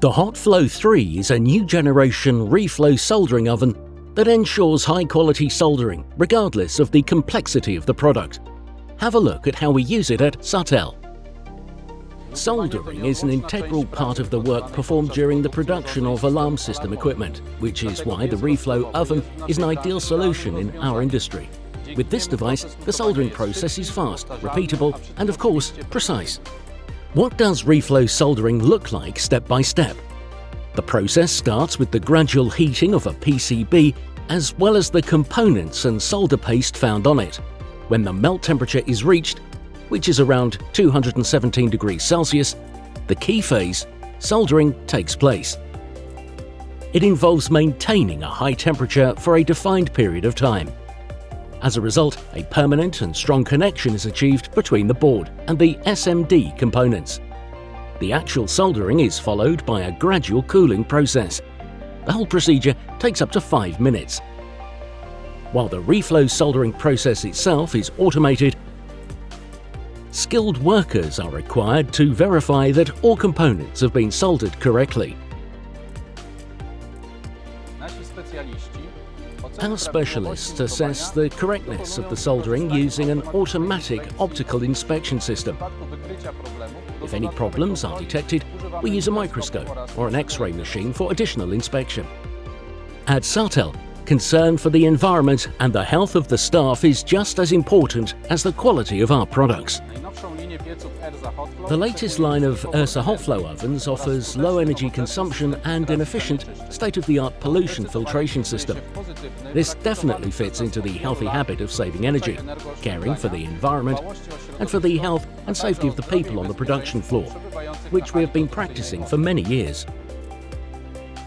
The HOTFLOW Three is a new generation reflow soldering oven that ensures high-quality soldering regardless of the complexity of the product. Have a look at how we use it at SATEL. Soldering is an integral part of the work performed during the production of alarm system equipment, which is why the reflow oven is an ideal solution in our industry. With this device, the soldering process is fast, repeatable, and of course, precise. What does reflow soldering look like step by step? The process starts with the gradual heating of a PCB as well as the components and solder paste found on it. When the melt temperature is reached, which is around 217 degrees Celsius, the key phase, soldering, takes place. It involves maintaining a high temperature for a defined period of time. As a result, a permanent and strong connection is achieved between the board and the SMD components. The actual soldering is followed by a gradual cooling process. The whole procedure takes up to 5 minutes. While the reflow soldering process itself is automated, skilled workers are required to verify that all components have been soldered correctly. Our specialists assess the correctness of the soldering using an automatic optical inspection system. If any problems are detected, we use a microscope or an X-ray machine for additional inspection. At SATEL, concern for the environment and the health of the staff is just as important as the quality of our products. The latest line of ERSA HOTFLOW ovens offers low energy consumption and an efficient, state-of-the-art pollution filtration system. This definitely fits into the healthy habit of saving energy, caring for the environment, and for the health and safety of the people on the production floor, which we have been practicing for many years.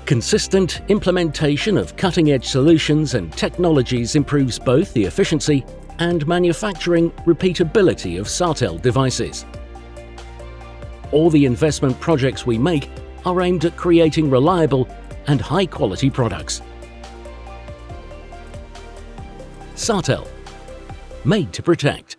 Consistent implementation of cutting-edge solutions and technologies improves both the efficiency and manufacturing repeatability of SATEL devices. All the investment projects we make are aimed at creating reliable and high-quality products. SATEL, made to protect.